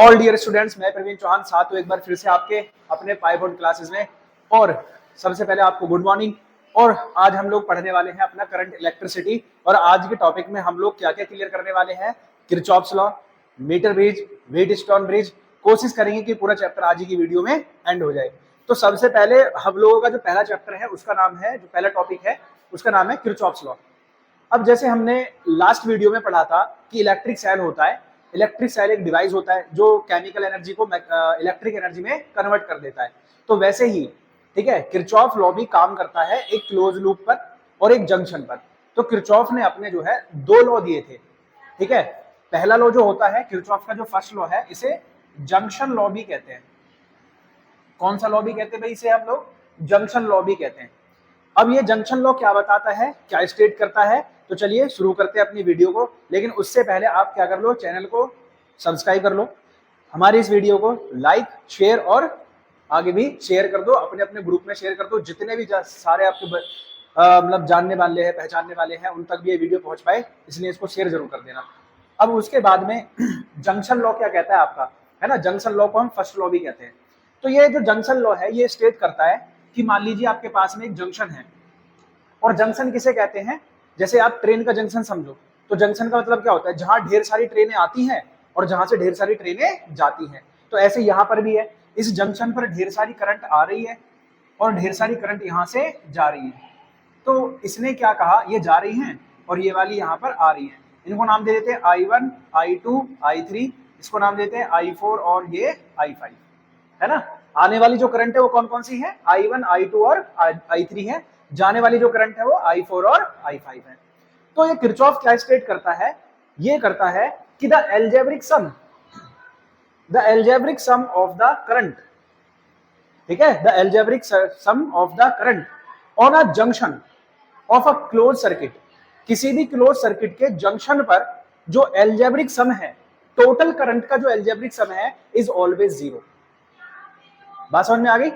All dear students, मैं प्रवीण चौहान साथ हूं एक बार फिर से आपके अपने पाइबोर्ड क्लासेस में। और सबसे पहले आपको गुड मॉर्निंग। और आज हम लोग पढ़ने वाले हैं अपना करंट इलेक्ट्रिसिटी। और आज के टॉपिक में हम लोग क्या क्या क्लियर करने वाले हैं, Kirchhoff's law, metre bridge, Wheatstone bridge. कोशिश करेंगे कि पूरा चैप्टर आज ही की वीडियो में एंड हो जाए। तो सबसे पहले हम लोगों का जो पहला चैप्टर है उसका नाम है, जो पहला टॉपिक है उसका नाम है किरचॉफ्स लॉ। अब जैसे हमने लास्ट वीडियो में पढ़ा था कि इलेक्ट्रिक सेल होता है, इलेक्ट्रिक सेल एक डिवाइस होता है जो केमिकल एनर्जी को इलेक्ट्रिक एनर्जी में कन्वर्ट कर देता है। तो वैसे ही ठीक है, किरचॉफ लॉ भी काम करता है एक क्लोज लूप पर और एक जंक्शन पर। तो किरचॉफ ने अपने जो है दो लॉ दिए थे। ठीक है, पहला लॉ जो होता है किरचॉफ का जो फर्स्ट लॉ है, इसे जंक्शन लॉ भी कहते हैं। कौन सा लॉ भी कहते हैं भाई? इसे हम लोग जंक्शन लॉ भी कहते हैं। अब ये जंक्शन लॉ क्या बताता है, क्या स्टेट करता है? तो चलिए शुरू करते हैं अपनी वीडियो को। लेकिन उससे पहले आप क्या कर लो, चैनल को सब्सक्राइब कर लो, हमारी इस वीडियो को लाइक शेयर और आगे भी शेयर कर दो, अपने अपने ग्रुप में शेयर कर दो, जितने भी सारे आपके मतलब जानने वाले हैं, पहचानने वाले हैं, उन तक भी ये वीडियो पहुंच पाए, इसलिए इसको शेयर जरूर कर देना। अब उसके बाद में जंक्शन लॉ क्या कहता है आपका, है ना? जंक्शन लॉ को हम फर्स्ट लॉ भी कहते हैं। तो ये जो जंक्शन लॉ है ये स्टेट करता है कि मान लीजिए आपके पास में एक जंक्शन है। और जंक्शन किसे कहते हैं? जैसे आप ट्रेन का जंक्शन समझो, तो जंक्शन का मतलब क्या होता है? जहां ढेर सारी ट्रेनें आती हैं और जहां से ढेर सारी ट्रेनें जाती हैं। तो ऐसे यहां पर भी है, इस जंक्शन पर ढेर सारी करंट आ रही है और ढेर सारी करंट यहां से जा रही है। तो इसने क्या कहा, ये जा रही हैं और ये वाली यहां पर आ रही है। इनको नाम दे देते हैं I1, I2, I3, इसको नाम देते हैं I4 और ये I5, है ना? आने वाली जो करंट है वो कौन कौन सी है? I1, I2 और I3 है। जाने वाली जो करंट है वो I4 और I5 है। तो ये किरचॉफ क्या स्टेट करता है? ये करता है कि the algebraic sum of the current, ठीक है, the algebraic sum of the current on a junction of a close circuit, किसी भी क्लोज सर्किट के जंक्शन पर जो एल्जेब्रिक सम है, टोटल करंट का जो एल्जेब्रिक सम है, इज ऑलवेज जीरो। बात समझ में आ गई?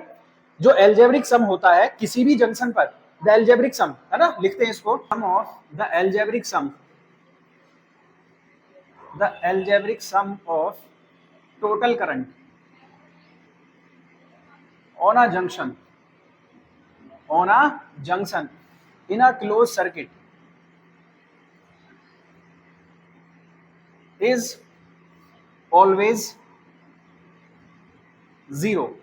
जो एल्जेब्रिक सम होता है किसी भी जंक्शन पर, द एल्जेब्रिक सम, है ना, लिखते हैं इसको, sum of the algebraic sum, the algebraic sum of total current on a junction in a close circuit is always zero.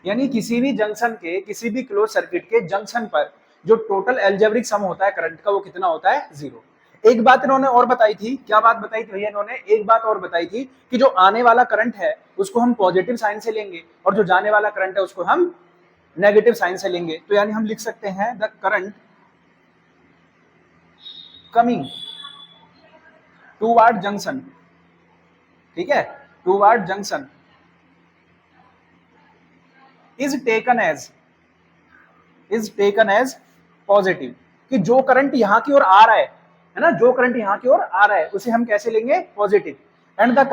यानी किसी भी जंक्शन के, किसी भी क्लोज सर्किट के जंक्शन पर जो टोटल एल्जेब्रिक सम होता है करंट का, वो कितना होता है? जीरो। एक बात इन्होंने और बताई थी, क्या बात बताई थी भैया? इन्होंने एक बात और बताई थी कि जो आने वाला करंट है उसको हम पॉजिटिव साइन से लेंगे और जो जाने वाला करंट है उसको हम नेगेटिव साइन से लेंगे। तो यानी हम लिख सकते हैं the current coming toward junction, ठीक है, toward junction is taken as positive. कि जो करंट यहां की ओर आ रहा है ना, जो करंट यहां की ओर आ रहा है उसे हम कैसे लेंगे? Positive. And the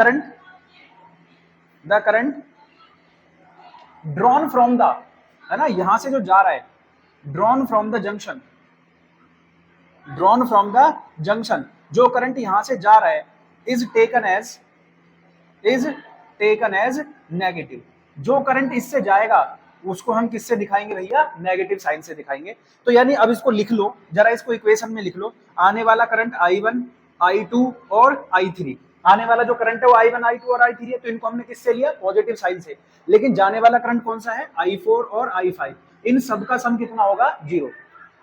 current drawn from the, है ना, यहां से जो जा रहा है, ड्रॉन फ्रॉम द जंक्शन, जो करंट यहां से जा रहा है, इज टेकन एज नेगेटिव। जो करंट इससे जाएगा उसको हम किससे दिखाएंगे भैया? नेगेटिव साइन से दिखाएंगे। तो यानी अब इसको लिख लो जरा, इसको इक्वेशन में लिख लो। आने वाला करंट I1, I2 और I3, आने वाला जो करंट है वो I1, I2 और I3 है, तो इनको हमने किससे लिया? पॉजिटिव साइन से। लेकिन जाने वाला करंट कौन सा है? I4 और I5। इन सब का सम कितना होगा? जीरो।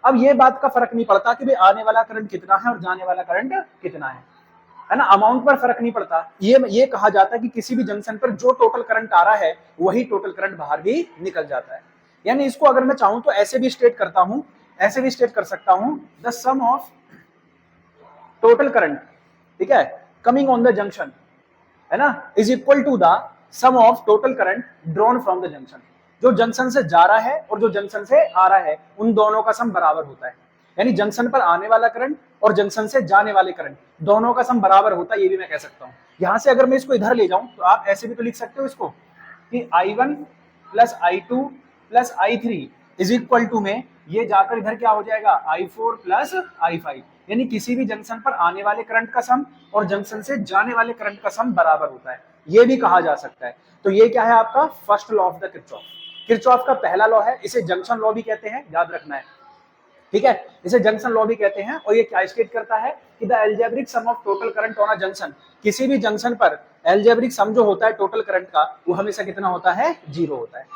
अब ये बात का फर्क नहीं पड़ता कि भाई आने वाला करंट कितना है और जाने वाला करंट कितना है ना, अमाउंट पर फर्क नहीं पड़ता। ये कहा जाता है कि किसी भी जंक्शन पर जो टोटल करंट आ रहा है वही टोटल करंट बाहर भी निकल जाता है। यानी इसको अगर मैं चाहूं तो ऐसे भी स्टेट करता हूं, ऐसे भी स्टेट कर सकता हूं, the sum of total current, ठीक है, कमिंग ऑन द जंक्शन, है ना, is equal to the sum of total current drawn from the junction. जो जंक्शन से जा रहा है और जो जंक्शन से आ रहा है, उन दोनों का सम बराबर होता है। यानी जंक्शन पर आने वाला करंट और जंक्शन से जाने वाले करंट दोनों का सम बराबर होता है, ये भी मैं कह सकता हूं। यहां से अगर मैं इसको इधर ले जाऊं तो आप ऐसे भी तो लिख सकते हो इसको कि I1 plus I2 plus I3 is equal to में ये जाकर इधर क्या हो जाएगा? I4 plus I5। यानी किसी भी जंक्शन पर आने वाले करंट का सम और जंक्शन से जाने वाले करंट का सम बराबर होता है। ये भी कहा जा सकता है। तो ये क्या है आपका first law of the Kirchhoff. Kirchhoff का पहला लॉ है, इसे जंक्शन लॉ भी कहते हैं, याद रखना है, ठीक है, इसे जंक्शन लॉ भी कहते हैं। और ये क्या स्टेट करता है कि the algebraic sum of total current on a junction, किसी भी जंक्शन पर एल्जेब्रिक सम जो होता है टोटल करंट का वो हमेशा कितना होता है, जीरो होता है।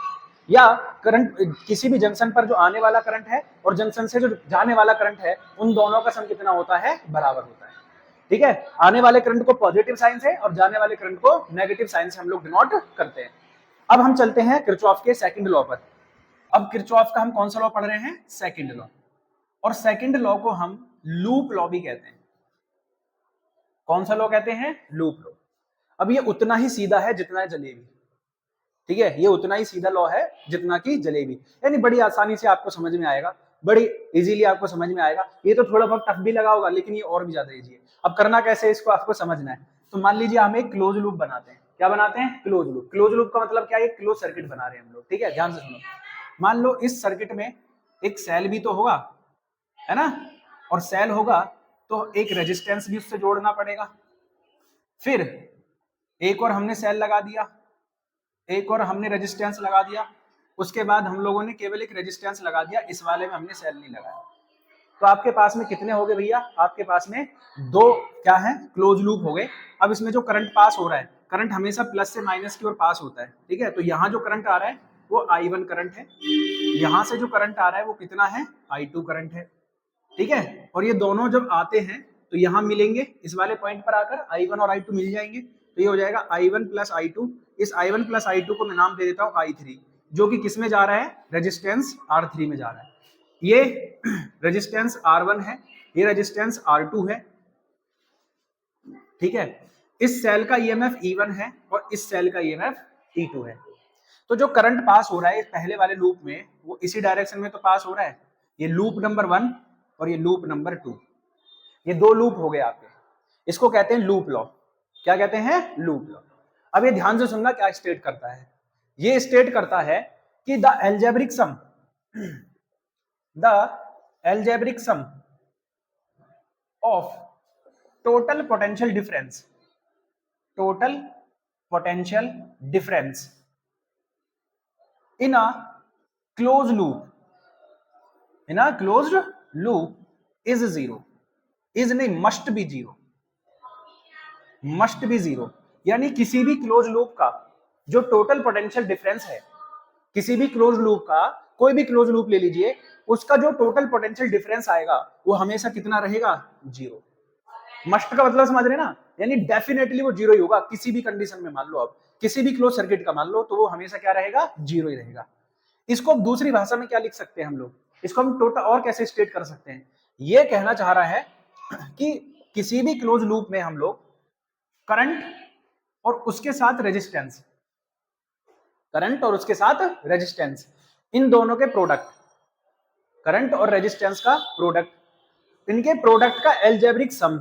या करंट किसी भी जंक्शन पर जो आने वाला करंट है और जंक्शन से जो जाने वाला करंट है उन दोनों का सम कितना होता है, बराबर होता है, ठीक है। आने वाले करंट को पॉजिटिव साइन से और जाने वाले करंट को नेगेटिव साइन से हम लोग डिनोट करते हैं। अब हम चलते हैं किरचॉफ के सेकंड लॉ पर। अब किरचॉफ का हम कौन सा लॉ पढ़ रहे हैं, सेकंड लॉ, और सेकंड लॉ को हम लूप लॉ भी कहते हैं। कौन सा लॉ कहते हैं, लूप लॉ। अब ये उतना ही सीधा है जितना है जलेबी, ठीक है, ये उतना ही सीधा लॉ है जितना की जलेबी, यानी बड़ी आसानी से आपको समझ में आएगा, बड़ी इजीली आपको समझ में आएगा। ये तो थोड़ा बहुत टफ भी लगा होगा लेकिन ये और भी ज्यादा इजी है। अब करना कैसे है, इसको आपको समझना है। तो मान लीजिए हम एक क्लोज लूप बनाते हैं। क्या बनाते हैं, क्लोज लूप। क्लोज लूप का मतलब क्या है, क्लोज सर्किट बना रहे हैं हम लोग, ठीक है, ध्यान से सुनो। मान लो इस सर्किट में एक सेल भी तो होगा, है ना, और सेल होगा तो एक रेजिस्टेंस भी उससे जोड़ना पड़ेगा। फिर एक और हमने सेल लगा दिया, एक और हमने रेजिस्टेंस लगा दिया, उसके बाद हम लोगों ने केवल एक रेजिस्टेंस लगा दिया, इस वाले में हमने सेल नहीं लगाया। तो आपके पास में कितने हो गए भैया, आपके पास में दो क्या है, क्लोज लूप हो गए। अब इसमें जो करंट पास हो रहा है, करंट हमेशा प्लस से माइनस की ओर पास होता है, ठीक है। तो यहाँ जो करंट आ रहा है वो I1 करंट है, यहाँ से जो करंट आ रहा है वो कितना है, I2 करंट है, ठीक है। और ये दोनों जब आते हैं तो यहाँ मिलेंगे, इस वाले पॉइंट पर आकर I1 और I2 मिल जाएंगे। तो ये हो जाएगा I1 प्लस I2। इस I1 प्लस I2 को मैं नाम दे देता हूँ I3, जो कि किस में जा रहा है, रेजिस्टेंस R3 में जा रहा है। ये रेजिस्टेंस R1 है, ये रेजिस्टेंस R2 है, ठीक है। इस सेल का EMF E1 है और इस सेल का EMF E2 है। तो जो करंट पास हो रहा है पहले वाले लूप में वो इसी डायरेक्शन में तो पास हो रहा है, ये लूप नंबर 1 और ये लूप नंबर 2, ये दो लूप हो गए आपके। इसको कहते हैं लूप लॉ। क्या कहते हैं, लूप लॉ। अब ये ध्यान से सुनना क्या स्टेट करता है, ये स्टेट करता है कि the algebraic sum of total potential difference, total potential difference in a closed loop is zero, is नहीं, must be zero, must be zero। यानी किसी भी क्लोज लूप का जो टोटल पोटेंशियल डिफरेंस है, किसी भी क्लोज लूप का, कोई भी क्लोज लूप ले लीजिए, उसका जो टोटल पोटेंशियल डिफरेंस आएगा वो हमेशा कितना रहेगा, जीरो। मस्ट का मतलब समझ रहे ना, यानी डेफिनेटली वो जीरो ही होगा किसी भी कंडीशन में। मान लो आप किसी भी क्लोज सर्किट का मान लो तो वो हमेशा क्या रहेगा, जीरो ही रहेगा। इसको दूसरी भाषा में क्या लिख सकते हैं हम लोग, इसको हम टोटल और कैसे स्टेट कर सकते हैं, ये कहना चाह रहा है कि किसी भी क्लोज लूप में हम लोग करंट और उसके साथ रेजिस्टेंस, करंट और उसके साथ रेजिस्टेंस, इन दोनों के प्रोडक्ट, करंट और रेजिस्टेंस का प्रोडक्ट, इनके प्रोडक्ट का एल्जेब्रिक सम,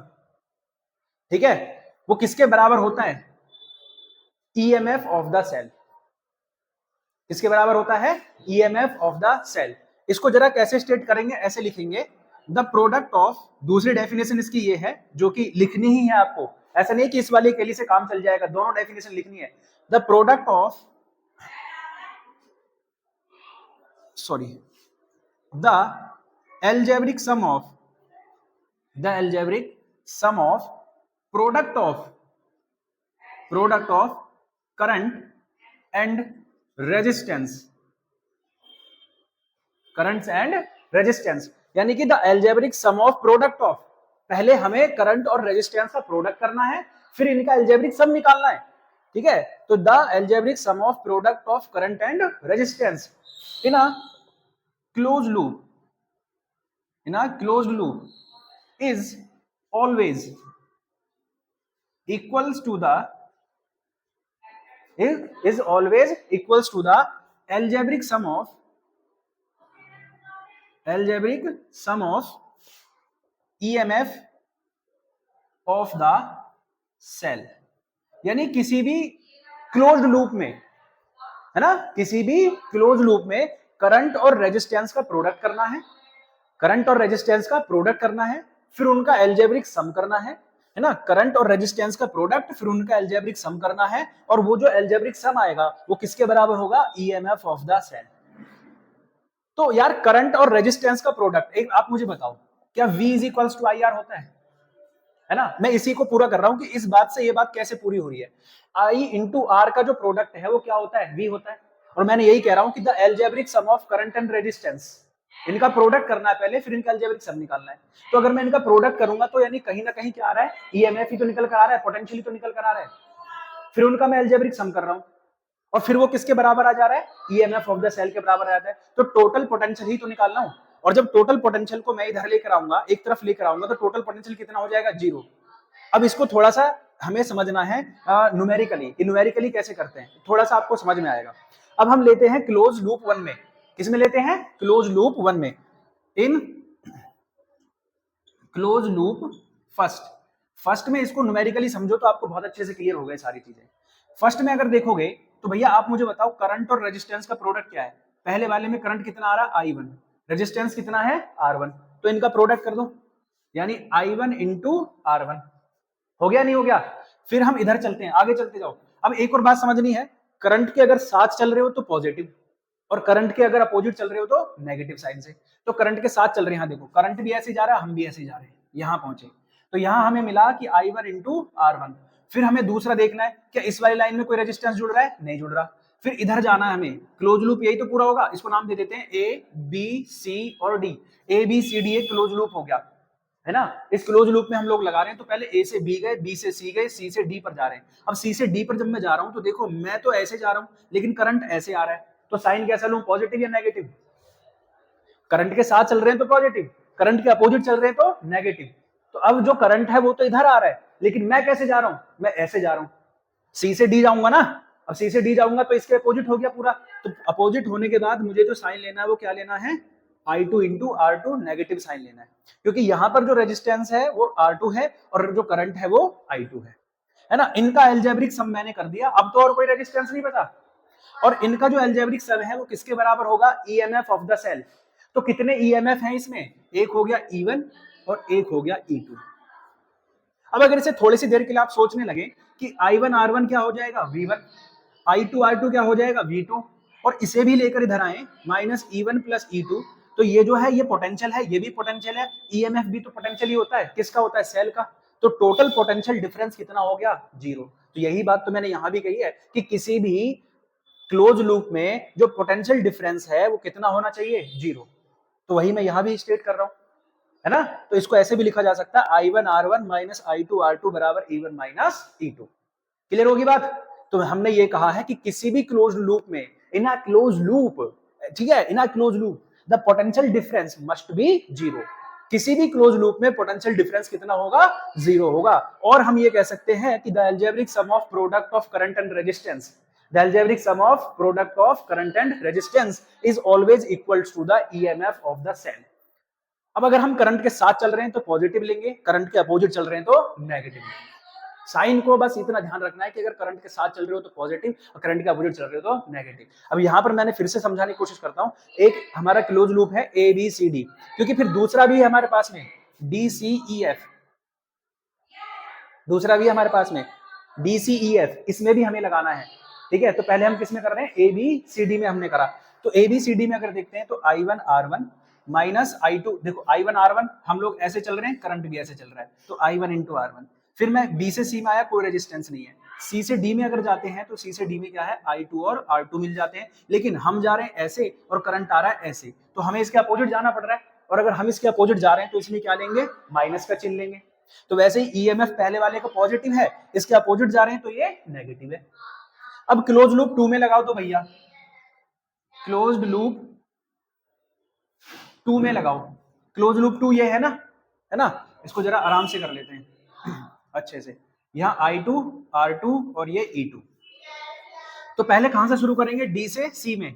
ठीक है, वो किसके बराबर होता है, ईएमएफ ऑफ द सेल। किसके बराबर होता है, ईएमएफ ऑफ द सेल। इसको जरा कैसे स्टेट करेंगे, ऐसे लिखेंगे, द प्रोडक्ट ऑफ, दूसरी डेफिनेशन इसकी ये है जो कि लिखनी ही है आपको, ऐसा नहीं कि इस वाली अकेली से काम चल जाएगा, दोनों डेफिनेशन लिखनी है। The product of, sorry, the algebraic sum of, the algebraic sum of product of current and resistance, currents and resistance, यानी कि the algebraic sum of product of, पहले हमें करंट और रेजिस्टेंस का प्रोडक्ट करना है, फिर इनका एल्जेब्रिक सम निकालना है, ठीक है। तो the algebraic sum of product of current and resistance in a close loop, in a close loop is always equals to the, is always equals to the algebraic sum of EMF of the cell। यानी किसी भी closed loop में, है ना, किसी भी close loop में current और रेजिस्टेंस का प्रोडक्ट करना है, करंट और रेजिस्टेंस का प्रोडक्ट करना है, फिर उनका एल्जेब्रिक सम करना है, है ना, करंट और रेजिस्टेंस का प्रोडक्ट, फिर उनका अलजेब्रिक सम करना है, और वो जो अलजेब्रिक सम आएगा वो किसके बराबर होगा, ईएमएफ ऑफ द सेल। तो यार करंट और रेजिस्टेंस का प्रोडक्ट, एक आप मुझे बताओ, क्या V is equals to I R होता है ना? मैं इसी को पूरा कर रहा हूं कि इस बात से ये बात कैसे पूरी हो रही है। I इंटू आर का जो प्रोडक्ट है वो क्या होता है, V होता है। और मैंने यही कह रहा हूं कि the algebraic sum of current and resistance, इनका प्रोडक्ट करना है पहले, फिर इनका अलजेब्रिक सम निकालना है। तो अगर मैं इनका प्रोडक्ट करूंगा तो यानी कहीं ना कहीं क्या आ रहा है, ईएमएफ ही तो निकल कर आ रहा है, पोटेंशियल तो निकल कर आ रहा है, फिर उनका मैं अलजेब्रिक सम कर रहा हूं, और फिर वो किसके बराबर आ जा रहा है, ईएमएफ ऑफ द सेल के बराबर आ जाता है। तो टोटल पोटेंशियल ही तो निकालना हूं, और जब टोटल पोटेंशियल को मैं इधर लेकर आऊंगा, एक तरफ लेकर आऊंगा, तो टोटल पोटेंशियल कितना हो जाएगा, 0। अब इसको थोड़ा सा हमें समझना है न्यूमेरिकली, न्यूमेरिकली कैसे करते हैं, थोड़ा सा आपको समझ में आएगा। अब हम लेते हैं क्लोज लूप वन में, किसमें लेते हैं, क्लोज लूप वन में, इन क्लोज लूप फर्स्ट में इसको न्यूमेरिकली समझो तो आपको बहुत अच्छे से क्लियर हो गए सारी चीजें। फर्स्ट में अगर देखोगे तो भैया आप मुझे बताओ, करंट और रेजिस्टेंस का प्रोडक्ट क्या है। पहले वाले में करंट कितना आ रहा है, I1, रेजिस्टेंस कितना है, R1, तो इनका प्रोडक्ट कर दो, यानी I1 इंटू R1, हो गया नहीं हो गया। फिर हम इधर चलते हैं, आगे चलते जाओ। अब एक और बात समझनी है, करंट के अगर साथ चल रहे हो तो पॉजिटिव, और करंट के अगर अपोजिट चल रहे हो तो नेगेटिव साइन से। तो करंट के साथ चल रहे हैं, यहाँ देखो करंट भी ऐसे जा रहा है, हम भी ऐसे जा रहे हैं, यहाँ पहुंचे। तो यहाँ हमें मिला कि I1 इंटू R1। फिर हमें दूसरा देखना है, क्या इस वाली लाइन में कोई रेजिस्टेंस जुड़ रहा है, नहीं जुड़ रहा। फिर इधर जाना है हमें, क्लोज लूप यही तो पूरा होगा, इसको नाम दे देते हैं ए बी सी और D. A B C D एक क्लोज लूप हो गया, है ना। इस क्लोज लूप में हम लोग लगा रहे हैं, तो पहले ए से बी गए, बी से सी गए, सी से डी पर जा रहे हैं। अब सी से डी पर जब मैं जा रहा हूं तो देखो मैं तो ऐसे जा रहा हूं, लेकिन करंट ऐसे आ रहा है, तो साइन कैसा लूं, पॉजिटिव या नेगेटिव। करंट के साथ चल रहे हैं तो पॉजिटिव, करंट के अपोजिट चल रहे हैं तो नेगेटिव। तो अब जो करंट है वो तो इधर आ रहा है, लेकिन मैं कैसे जा रहा हूं, मैं ऐसे जा रहा हूं, सी से डी जाऊंगा ना। अब सी से डी जाऊंगा तो इसके अपोजिट हो गया पूरा। तो अपोजिट होने के बाद मुझे जो साइन लेना है वो क्या लेना है, I2 into R2, negative sign लेना है, क्योंकि यहां पर जो रेजिस्टेंस है वो R2 है और जो करंट है वो I2 है ना। इनका अलजेब्रिक सम मैंने कर दिया, अब तो और कोई रेजिस्टेंस नहीं बचा। और इनका जो अलजेब्रिक सम है वो किसके बराबर होगा, ईएमएफ ऑफ द सेल। तो कितने ईएमएफ हैं इसमें, एक हो गया E1 और एक हो गया E2। अब अगर इसे थोड़ी सी देर के लिए आप सोचने लगे कि I1 R1 क्या हो जाएगा, V1, I2 R2 क्या हो जाएगा, V2, और इसे भी लेकर इधर आए माइनस E1 प्लस E2, तो ये जो है ये पोटेंशियल है, ये भी पोटेंशियल है, ईएमएफ भी तो पोटेंशियल ही होता है, किसका होता है, सेल का। तो टोटल पोटेंशियल डिफरेंस कितना हो गया, 0। तो यही बात तो मैंने यहां भी कही है कि किसी भी क्लोज लूप में जो पोटेंशियल डिफरेंस है वो कितना होना चाहिए, 0। तो वही मैं यहां भी स्टेट कर रहा हूं, है ना। तो इसको ऐसे भी लिखा जा सकता है, I1 R1 minus I2 R2 बराबर E1 माइनस E2। क्लियर होगी बात। तो हमने ये कहा है कि किसी भी क्लोज लूप में, इन अ क्लोज लूप, ठीक है, in a close loop the potential difference must be 0। किसी भी क्लोज लूप में पोटेंशियल डिफरेंस कितना होगा, 0 होगा। और हम ये कह सकते हैं कि the algebraic sum of product of current and resistance, the algebraic sum of product of current and resistance is always equals to the EMF of the cell। अब अगर हम करंट के साथ चल रहे हैं तो पॉजिटिव लेंगे, करंट के अपोजिट चल रहे हैं तो नेगेटिव लेंगे। साइन को बस इतना ध्यान रखना है कि अगर करंट के साथ चल रहे हो तो पॉजिटिव और करंट के अपोजिट चल रहे हो तो नेगेटिव। अब यहां पर मैंने फिर से समझाने की कोशिश करता हूं, एक हमारा क्लोज लूप है ए बी सी डी, क्योंकि फिर दूसरा भी है हमारे पास में डी सी ई एफ, दूसरा भी है हमारे पास में डी सी ई एफ, इसमें भी हमें लगाना है, ठीक है। तो पहले हम किसमें कर रहे हैं, ए बी सी डी में हमने करा। तो ए बी सी डी में अगर देखते हैं तो I1 R1 माइनस I2, देखो I1 R1 हम लोग ऐसे चल रहे हैं, करंट भी ऐसे चल रहा है, तो I1 इंटू R1। फिर मैं B से C में आया, कोई रेजिस्टेंस नहीं है। C से D में अगर जाते हैं तो C से D में क्या है, I2 और R2 मिल जाते हैं, लेकिन हम जा रहे हैं ऐसे और करंट आ रहा है ऐसे, तो हमें इसके अपोजिट जाना पड़ रहा है। और अगर हम इसके अपोजिट जा रहे हैं तो इसलिए क्या लेंगे, माइनस का चिन्ह लेंगे। तो वैसे ही ईएमएफ पहले वाले का पॉजिटिव है, इसके अपोजिट जा रहे हैं तो ये नेगेटिव है। अब क्लोज लूप 2 में लगाओ तो भैया, क्लोज्ड लूप 2 में लगाओ, क्लोज लूप 2 ये है ना, इसको जरा आराम से कर लेते हैं अच्छे से। यहाँ I2 R2 और ये E2। तो पहले कहां से शुरू करेंगे, D से C में,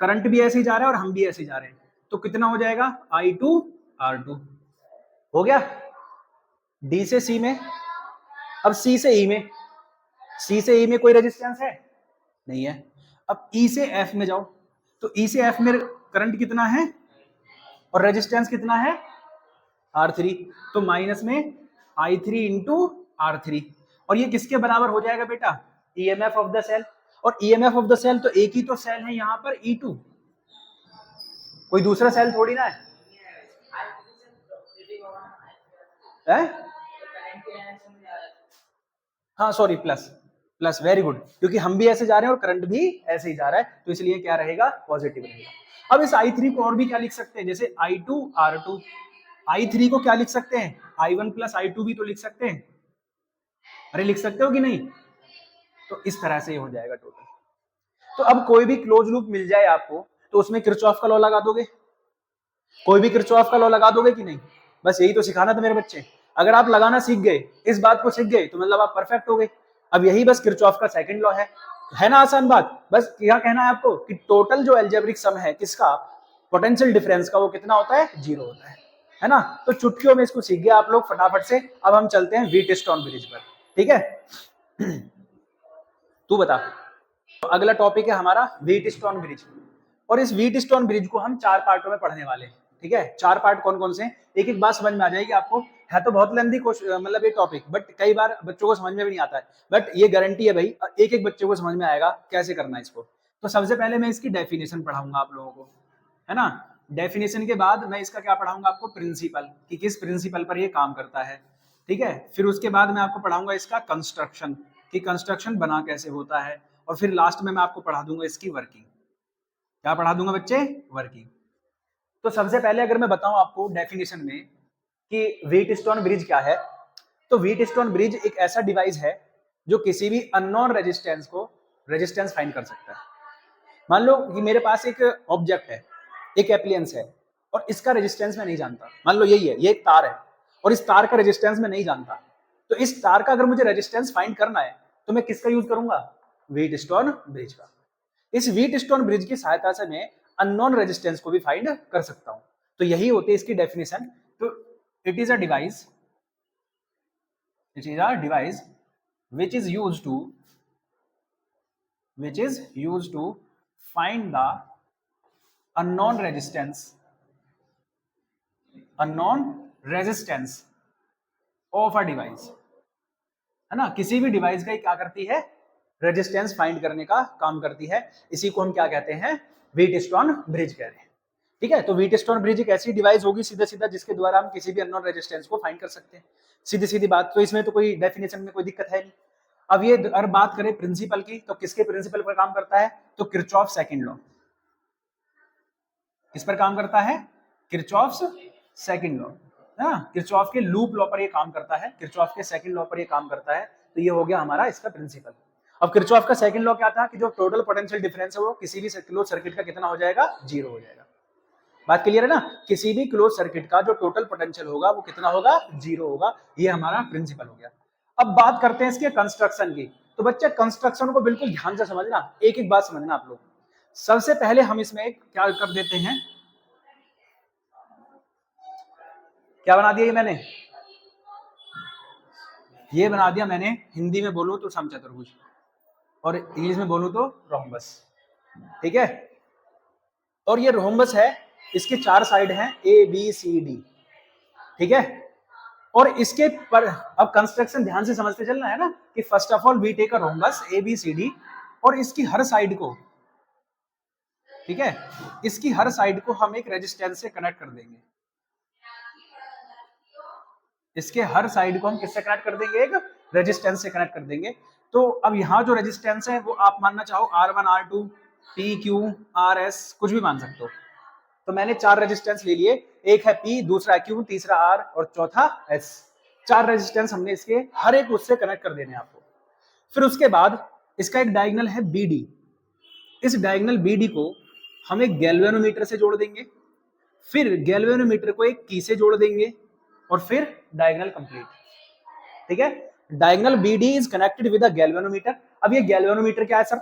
करंट भी ऐसे ही जा रहा है और हम भी ऐसे ही जा रहे हैं, तो कितना हो जाएगा, I2 R2 हो गया। D से C में, अब C से E में, C से E में कोई रेजिस्टेंस है नहीं है। अब E से F में जाओ, तो E से F में करंट कितना है और रेजिस्टेंस कितना है, R3, तो माइनस में I3 इंटू R3, और ये किसके बराबर हो जाएगा बेटा, EMF ऑफ द सेल, और EMF ऑफ द सेल तो एक ही तो सेल है यहाँ पर E2, कोई दूसरा सेल थोड़ी ना है? हाँ sorry, plus plus, very good, क्योंकि हम भी ऐसे जा रहे हैं और करंट भी ऐसे ही जा रहा है, तो इसलिए क्या रहेगा, पॉजिटिव रहेगा। अब इस I3 को और भी क्या लिख सकते हैं, जैसे I2 R2, I3 को क्या लिख सकते हैं, I1 प्लस I2 भी तो लिख सकते हैं, अरे लिख सकते हो कि नहीं, तो इस तरह से हो जाएगा टोटल। तो अब कोई भी क्लोज लूप मिल जाए आपको, तो उसमें किरचॉफ का लॉ लगा दोगे, कोई भी किरचॉफ का लॉ लगा दोगे कि नहीं, बस यही तो सिखाना था मेरे बच्चे। अगर आप लगाना सीख गए, इस बात को सीख गए, तो मतलब आप परफेक्ट हो गए। अब यही बस किरचॉफ का सेकंड लॉ है ना, आसान बात। बस क्या कहना है आपको कि टोटल जो एल्जेब्रिक सम है किसका, पोटेंशियल डिफरेंस का, वो कितना होता है, 0 होता है ना। तो चुटकियों में इसको सीख गए आप लोग फटाफट से। अब हम चलते हैं व्हीटस्टोन ब्रिज पर, ठीक है। तू बता, तो अगला टॉपिक है हमारा व्हीटस्टोन ब्रिज, और इस व्हीटस्टोन ब्रिज को हम 4 पार्टों में पढ़ने वाले हैं, ठीक है। 4 पार्ट कौन कौन से हैं, एक एक बात समझ में आ जाएगी आपको। है तो बहुत लेंथी मतलब ये टॉपिक, बट कई बार बच्चों को समझ में भी नहीं आता है, बट ये गारंटी है भाई एक एक बच्चे को समझ में आएगा कैसे करना है इसको। तो सबसे पहले मैं इसकी डेफिनेशन पढ़ाऊंगा आप लोगों को, है ना। डेफिनेशन के बाद मैं इसका क्या पढ़ाऊंगा आपको, प्रिंसिपल, कि किस प्रिंसिपल पर ये काम करता है, ठीक है। फिर उसके बाद मैं आपको पढ़ाऊंगा इसका कंस्ट्रक्शन, कि कंस्ट्रक्शन बना कैसे होता है, और फिर लास्ट में मैं आपको पढ़ा दूंगा इसकी वर्किंग। क्या पढ़ा दूंगा बच्चे, वर्किंग। तो सबसे पहले अगर मैं बताऊं आपको डेफिनेशन में कि व्हीटस्टोन ब्रिज क्या है, तो व्हीटस्टोन ब्रिज एक ऐसा डिवाइस है जो किसी भी अननोन रेजिस्टेंस को रेजिस्टेंस फाइंड कर सकता है। मान लो कि मेरे पास एक ऑब्जेक्ट है, एक एप्लियंस है, और इसका रेजिस्टेंस मैं नहीं जानता। मान लो यही है, ये एक तार है, और इस तार का रेजिस्टेंस मैं नहीं जानता, तो इस तार का अगर मुझे रेजिस्टेंस फाइंड करना है, तो मैं किसका यूज करूंगा, व्हीटस्टोन ब्रिज का। इस व्हीटस्टोन ब्रिज की सहायता से मैं अननोन रेजिस्टेंस को भी फाइंड कर सकता हूं। तो यही होती है इसकी डेफिनेशन। तो it is a device which is used to find the unknown resistance of a device, है ना। किसी भी डिवाइस का क्या करती है, रेजिस्टेंस फाइंड करने का काम करती है। इसी को हम क्या कहते हैं, व्हीटस्टोन ब्रिज कह रहे हैं, ठीक है। तो व्हीटस्टोन ब्रिज एक ऐसी डिवाइस होगी सीधा सीधा जिसके द्वारा हम किसी भी अननोन रेजिस्टेंस को फाइंड कर सकते हैं, सीधी सीधी बात। तो इसमें तो कोई डेफिनेशन में कोई दिक्कत है नहीं। अब ये अगर बात करें प्रिंसिपल की, तो किसके प्रिंसिपल पर काम करता है, तो किरचॉफ सेकंड लॉ। किस पर काम करता है, किरचॉफ सेकंड लॉ, है ना। किरचॉफ के लूप लॉ पर ये काम करता है, किरचॉफ के सेकंड लॉ पर ये काम करता है। तो ये हो गया हमारा इसका प्रिंसिपल। अब किरचॉफ का सेकंड लॉ क्या था, कि जो टोटल पोटेंशियल डिफरेंस है वो किसी भी क्लोज सर्किट का कितना हो जाएगा, 0 हो जाएगा। बात क्लियर है ना। किसी भी क्लोज सर्किट का जो टोटल पोटेंशियल होगा वो कितना होगा, 0 होगा। ये हमारा प्रिंसिपल हो गया। अब बात करते हैं इसके कंस्ट्रक्शन की। तो बच्चे कंस्ट्रक्शन को बिल्कुल ध्यान से समझना, एक एक बात समझना आप लोग। सबसे पहले हम इसमें क्या कर देते हैं, क्या बना दिया ये मैंने, ये बना दिया मैंने, हिंदी में बोलूं तो समचतुर्भुज, और इंग्लिश में बोलूं तो रोम्बस, ठीक है। और ये रोम्बस है, इसके 4 साइड हैं, ए बी सी डी, ठीक है। और इसके पर अब कंस्ट्रक्शन ध्यान से समझते चलना है ना, कि first of all we take a rhombus A B C D, और इसकी हर साइड को, ठीक है, इसकी हर साइड को हम एक रेजिस्टेंस से कनेक्ट कर देंगे। इसके हर साइड को हम किससे कनेक्ट कर देंगे, एक रेजिस्टेंस से कनेक्ट कर देंगे। तो अब यहाँ जो रेजिस्टेंस है वो आप मानना चाहो R1 R2 P Q R S कुछ भी मान सकते हो। तो मैंने 4 रेजिस्टेंस ले लिए, एक है P, दूसरा है Q, तीसरा R और चौथा S। 4 रेजिस्टेंस हमने इसके हर एक उससे कनेक्ट कर देने आपको। फिर उसके बाद इसका एक डायगोनल है BD, इस डायगोनल BD को हम एक गैल्वेनोमीटर से जोड़ देंगे, फिर गैल्वेनोमीटर को एक की से जोड़ देंगे, और फिर डायगोनल कंप्लीट, ठीक है। Diagonal BD is connected with a galvanometer. अब ये गैल्वेनोमीटर क्या है सर,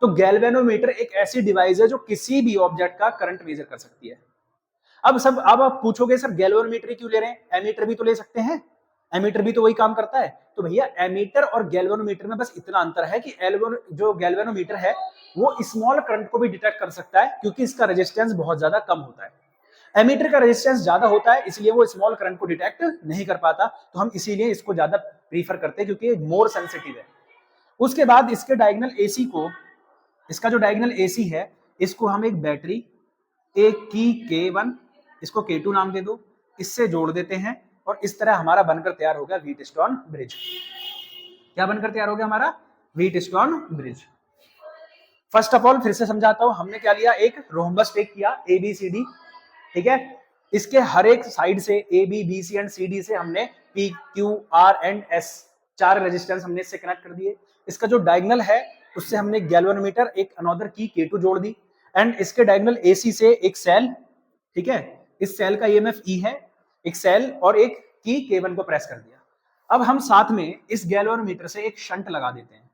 तो गैल्वेनोमीटर एक ऐसी डिवाइस है जो किसी भी ऑब्जेक्ट का करंट मेजर कर सकती है। अब आप पूछोगे सर गैल्वेनोमीटर क्यों ले रहे हैं, एमीटर भी तो ले सकते हैं, एमीटर भी तो वही काम करता है। तो भैया एमीटर और गैल्वेनोमीटर में बस इतना अंतर है कि जो गैल्वेनोमीटर है वो स्मॉल करंट को भी डिटेक्ट कर सकता है, क्योंकि इसका रेजिस्टेंस बहुत ज्यादा कम होता है। एमीटर का रेजिस्टेंस ज्यादा होता है, इसलिए वो स्मॉल करंट को डिटेक्ट नहीं कर पाता, तो हम इसीलिए इसको ज्यादा प्रीफर करते हैं क्योंकि मोर सेंसिटिव है। उसके बाद इसके डायगोनल एसी को, इसका जो डायगोनल एसी है, इसको हम एक बैटरी, एक की K1, इसको K2 नाम दे दो, इससे जोड़ देते हैं और इस तरह हमारा बनकर तैयार हो गया व्हीटस्टोन ब्रिज। क्या बनकर तैयार हो गया हमारा? Wheatstone bridge. First of all फिर से समझाता हूं, हमने क्या लिया, एक रोम्बस टेक किया ABCD, ठीक है। इसके हर एक साइड से AB, BC एंड CD से हमने P, Q, R and S 4 resistance हमने इससे कनेक्ट कर दिए। इसका जो डायगोनल है उससे हमने गैल्वेनोमीटर, एक अनदर की K2 जोड़ दी एंड इसके डायगोनल AC से एक सेल, ठीक है, इस सेल का EMF E है, एक सेल और एक की K1 को प्रेस कर दिया। अब हम साथ में इस गैल्वेनोमीटर से एक शंट लगा देते हैं।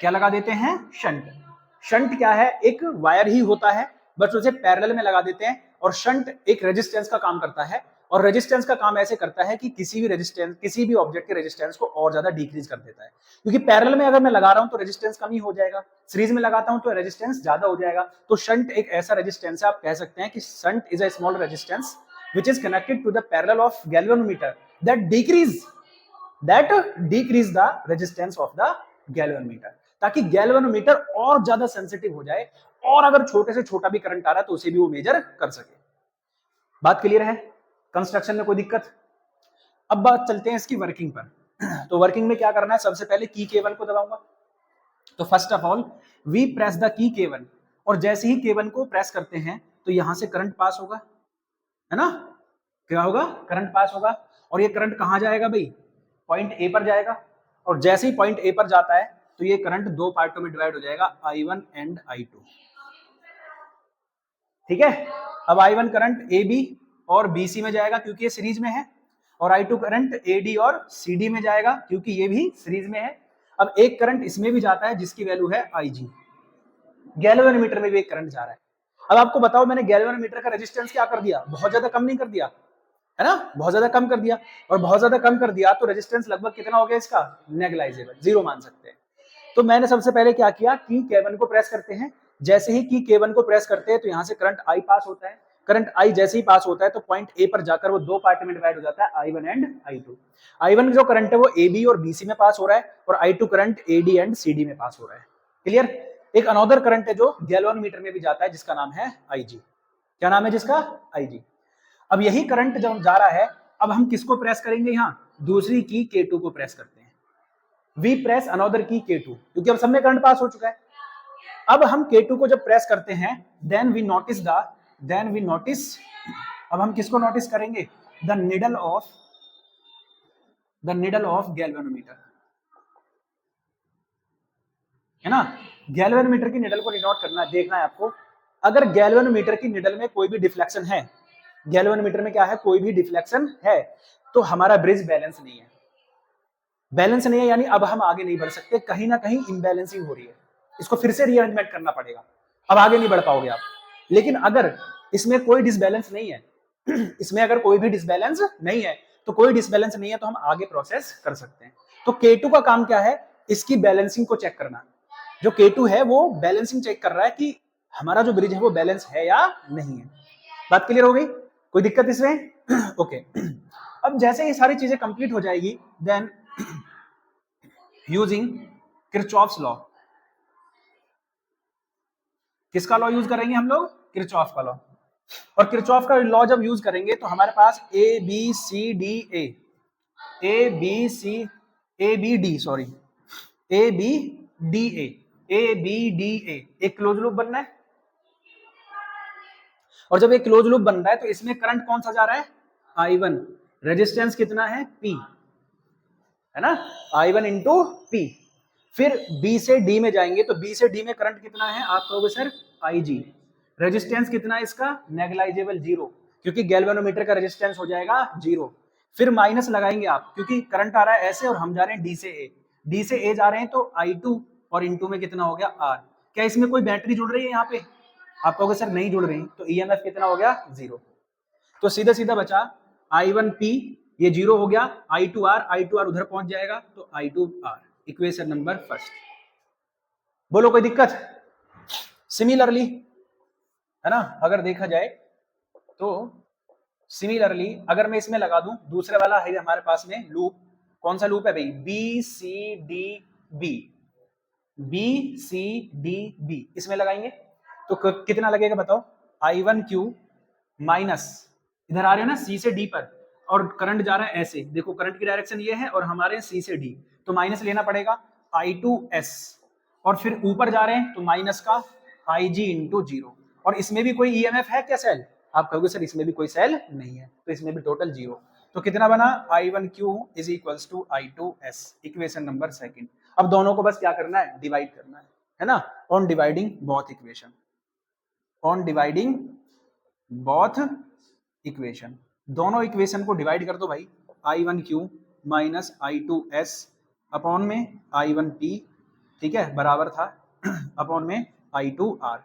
क्या लगा देते हैं? शंट। शंट क्या है? एक वायर ही होता है, बस उसे पैरेलल में लगा देते हैं और शंट एक रेजिस्टेंस का काम करता है और रेजिस्टेंस का काम ऐसे करता है कि किसी भी रेजिस्टेंस, किसी भी ऑब्जेक्ट के रेजिस्टेंस को और ज्यादा डिक्रीज कर देता है, क्योंकि पैरेलल में अगर मैं लगा रहा हूं तो रेजिस्टेंस कम ही हो जाएगा, सीरीज में लगाता हूं तो रेजिस्टेंस ज्यादा हो जाएगा। तो शंट एक ऐसा रेजिस्टेंस है, आप कह सकते हैं कि shunt is a small resistance which is connected to the parallel of galvanometer that decrease the resistance of the galvanometer, ताकि गैल्वेनोमीटर और ज्यादा सेंसिटिव हो जाए और अगर छोटे से छोटा भी करंट आ रहा है तो उसे भी वो मेजर कर सके। बात क्लियर है? कंस्ट्रक्शन में कोई दिक्कत? अब बात चलते हैं इसकी वर्किंग पर। तो वर्किंग में क्या करना है, सबसे पहले की K1 को दबाऊंगा। तो first of all we press the key K1, और जैसे ही K1 को प्रेस करते हैं तो यहां से करंट पास होगा, है ना? क्या होगा? करंट पास होगा। और ये करंट कहां जाएगा भाई? पॉइंट ए पर जाएगा। और जैसे ही पॉइंट ए पर जाता है तो ये करंट दो पार्टों में डिवाइड हो जाएगा, I1 एंड I2, ठीक है। अब I1 करंट AB और BC में जाएगा क्योंकि ये सीरीज में है, और I2 करंट AD और CD में जाएगा क्योंकि ये भी सीरीज में है। अब एक करंट इसमें भी जाता है जिसकी वैल्यू है IG। गैल्वेनोमीटर में भी एक करंट जा रहा है। अब आपको बताओ, मैंने गैल्वेनोमीटर का रेजिस्टेंस क्या कर दिया? बहुत ज्यादा कम नहीं कर दिया, है ना? बहुत ज्यादा कम कर दिया, और बहुत ज्यादा कम कर दिया तो रेजिस्टेंस लगभग कितना हो गया इसका? नेग्लाइजेबल, जीरो मान सकते हैं। तो मैंने सबसे पहले क्या किया, की K1 को प्रेस करते हैं। जैसे ही की K1 को प्रेस करते हैं तो यहाँ से करंट I पास होता है। करंट I जैसे ही पास होता है तो पॉइंट A पर जाकर वो दो पार्ट में डिवाइड हो जाता है, I1 एंड I2। I1 जो करंट है वो AB और BC में पास हो रहा है, और I2 current AD and CD में पास हो रहा है। क्लियर? एक अनदर करंट है जो गैल्वेनोमीटर में भी जाता है जिसका नाम है IG। क्या नाम है जिसका? IG। अब यही करंट जब जा रहा है, अब हम किसको प्रेस करेंगे? यहाँ दूसरी की K2 को प्रेस करते हैं। वी प्रेस अनदर की K2, क्योंकि अब सब में करंट पास हो चुका है। अब हम K2 को जब प्रेस करते हैं देन वी नोटिस, अब हम किसको नोटिस करेंगे? द निडल ऑफ गैल्वेनोमीटर, है ना? गैल्वेनोमीटर की निडल को डिनोट करना, देखना है आपको। अगर गैल्वेनोमीटर की निडल में कोई भी डिफ्लेक्शन है, गैल्वेनोमीटर में क्या है, कोई भी डिफ्लेक्शन है, तो हमारा ब्रिज बैलेंस नहीं है। बैलेंस नहीं है यानी अब हम आगे नहीं बढ़ सकते, कहीं ना कहीं इम्बैलेंसिंग हो रही है, इसको फिर से रीअरेंजमेंट करना पड़ेगा, अब आगे नहीं बढ़ पाओगे आप। लेकिन अगर इसमें कोई डिसबैलेंस नहीं है इसमें अगर कोई भी डिसबैलेंस नहीं है तो हम आगे प्रोसेस कर सकते हैं। तो K2 का काम क्या है? इसकी बैलेंसिंग को चेक करना। जो K2 है वो बैलेंसिंग चेक कर रहा है कि हमारा जो ब्रिज है वो बैलेंस है या नहीं है। बात क्लियर हो गई? कोई दिक्कत इसमें? ओके। अब जैसे ये सारी चीजें कंप्लीट हो जाएगी देन यूजिंग किरचॉफ्स लॉ, किसका लॉ यूज करेंगे हम लोग? किरचॉफ का लॉ। और किरचॉफ का लॉ जब यूज करेंगे तो हमारे पास ABCDA एक क्लोज लूप बनना है। और जब एक क्लोज लूप बन रहा है तो इसमें करंट कौन सा जा रहा है? I1। रेजिस्टेंस कितना है? P, है ना? I1 into P। फिर B से D में जाएंगे तो B से D में करंट कितना है? आप कहोगे सर IG। रेजिस्टेंस कितना है इसका? नेग्लाइजेबल, जीरो, क्योंकि गैल्वेनोमीटर का रेजिस्टेंस हो जाएगा जीरो। फिर माइनस लगाएंगे आप, क्योंकि करंट आ रहा है ऐसे और हम जा रहे हैं D से A, D से A जा रहे हैं तो I2 और इनटू में कितना हो गया? R। क्या इसमें कोई बैटरी जुड़ रही है यहाँ पे? आप कहोगे सर नहीं जुड़ रही, तो EMF कितना हो गया? जीरो। तो सीधा सीधा बचा I1P, ये जीरो हो गया, I2R उधर पहुंच जाएगा तो I2R। Equation number first. बोलो कोई दिक्कत? सिमिलरली, है ना, अगर देखा जाए तो सिमिलरली अगर मैं इसमें लगा दूं, दूसरे वाला है हमारे पास में लूप, कौन सा लूप है भाई, B C D B, B C D B, इसमें लगाएंगे तो कितना लगेगा बताओ, I1Q माइनस, इधर आ रहे हो ना सी से डी पर, और करंट जा रहा है ऐसे, देखो करंट की डायरेक्शन ये है और हमारे सी से डी, तो माइनस लेना पड़ेगा I2S, और फिर ऊपर जा रहे हैं तो माइनस का IG इंटू जीरो, और इसमें भी कोई EMF है क्या सेल, आप कहोगे सर इसमें भी कोई सेल नहीं है, तो इसमें भी टोटल जीरो, तो कितना बना I1Q is equals to I2S, equation number second. अब दोनों को बस क्या करना है, डिवाइड करना है ना, on dividing both equation, on dividing both equation, दोनों इक्वेशन को डिवाइड कर दो भाई, I1Q माइनस I2S अपॉन में I1P, ठीक है, बराबर था अपॉन में I2R,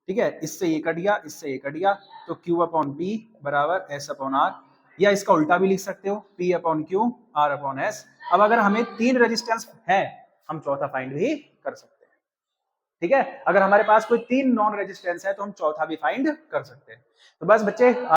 ठीक है, इससे ये कट गया, इससे ये कट गया, तो Q अपॉन P बराबर S अपॉन R, या इसका उल्टा भी लिख सकते हो, P upon Q R upon S। अब अगर हमें 3 रेजिस्टेंस है, हम चौथा फाइंड भी कर सकते हैं, ठीक है, अगर हमारे पास कोई 3 नॉन रेजिस्टेंस है तो हम चौथा भी फाइंड कर सकते हैं। तो बस बच्चे